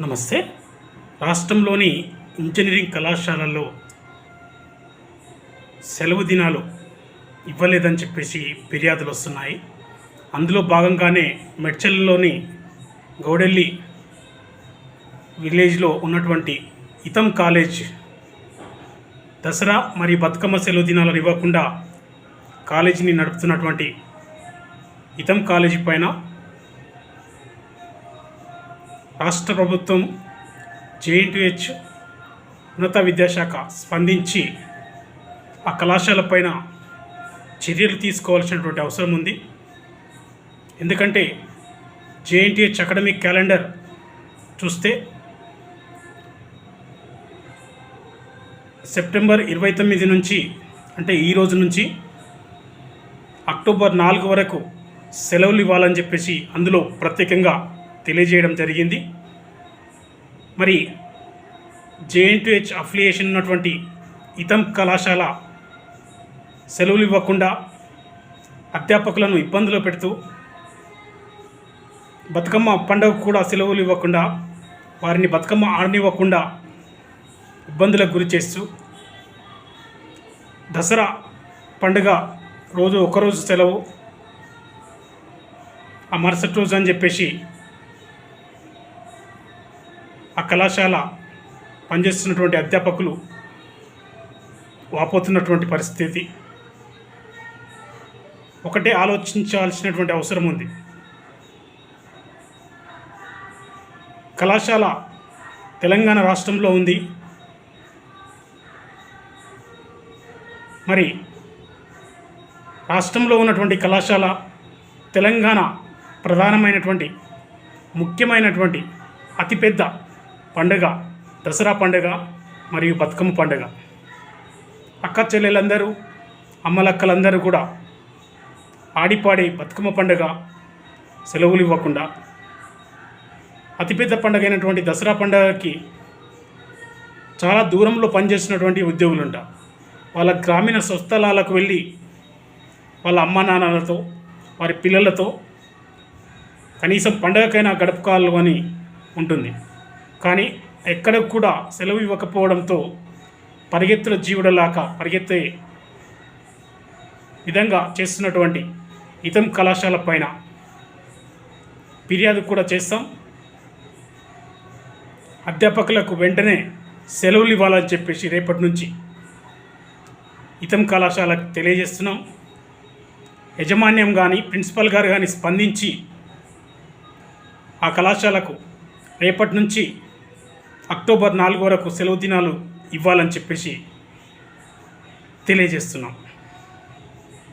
నమస్తే. రాష్ట్రంలోని ఇంజనీరింగ్ కళాశాలల్లో సెలవు దినాలు ఇవ్వలేదని చెప్పేసి ఫిర్యాదులు వస్తున్నాయి. అందులో భాగంగానే మెడ్చల్లోని గౌడెల్లి విలేజ్లో ఉన్నటువంటి ఇతం కాలేజ్ దసరా మరియు బతుకమ్మ సెలవు దినాలను ఇవ్వకుండా కాలేజీని నడుపుతున్నటువంటి ఇతం కాలేజీ పైన రాష్ట్ర ప్రభుత్వం JNTH ఉన్నత విద్యాశాఖ స్పందించి ఆ కళాశాల పైన చర్యలు తీసుకోవాల్సినటువంటి అవసరం ఉంది. ఎందుకంటే JNTH అకాడమిక్ క్యాలెండర్ చూస్తే సెప్టెంబర్ 29 నుంచి అంటే ఈ రోజు నుంచి అక్టోబర్ 4 వరకు సెలవులు ఇవ్వాలని చెప్పేసి అందులో ప్రత్యేకంగా తెలియజేయడం జరిగింది. మరి JNTH అఫిలియేషన్ ఉన్నటువంటి ఇతం కళాశాల సెలవులు ఇవ్వకుండా అధ్యాపకులను ఇబ్బందులు పెడుతూ బతుకమ్మ పండుగ కూడా సెలవులు ఇవ్వకుండా వారిని బతుకమ్మ ఆడనివ్వకుండా ఇబ్బందులకు గురి చేస్తూ దసరా పండుగ రోజు ఒకరోజు సెలవు ఆ మరుసటి రోజు అని చెప్పేసి ఆ కళాశాల పనిచేస్తున్నటువంటి అధ్యాపకులు వాపోతున్నటువంటి పరిస్థితి. ఒకటే ఆలోచించాల్సినటువంటి అవసరం ఉంది. కళాశాల తెలంగాణ రాష్ట్రంలో ఉంది. మరి రాష్ట్రంలో ఉన్నటువంటి కళాశాల తెలంగాణ ప్రధానమైనటువంటి ముఖ్యమైనటువంటి అతిపెద్ద పండుగ దసరా పండుగ మరియు బతుకమ్మ పండుగ. అక్క చెల్లెలందరూ అమ్మలక్కలందరూ కూడా ఆడిపాడి బతుకమ్మ పండుగ సెలవులు ఇవ్వకుండా అతిపెద్ద పండుగ అయినటువంటి దసరా పండుగకి చాలా దూరంలో పనిచేస్తున్నటువంటి ఉద్యోగులు ఉంటారు. వాళ్ళ గ్రామీణ స్వస్థలాలకు వెళ్ళి వాళ్ళ అమ్మ నాన్నలతో వారి పిల్లలతో కనీసం పండుగకైనా గడపకాలని ఉంటుంది. కానీ ఎక్కడ కూడా సెలవు ఇవ్వకపోవడంతో పరిగెత్తుల జీవుడలాగా పరిగెత్తే విధంగా చేస్తున్నటువంటి ఇతం కళాశాల పైన ఫిర్యాదు కూడా చేస్తాం. అధ్యాపకులకు వెంటనే సెలవులు ఇవ్వాలని చెప్పేసి రేపటి నుంచి ఇతం కళాశాలకు తెలియజేస్తున్నాం. యాజమాన్యం కానీ ప్రిన్సిపల్ గారు కానీ స్పందించి ఆ కళాశాలకు రేపటి నుంచి అక్టోబర్ 4 వరకు సెలవు దినాలు ఇవ్వాలని చెప్పేసి తెలియజేస్తున్నాం.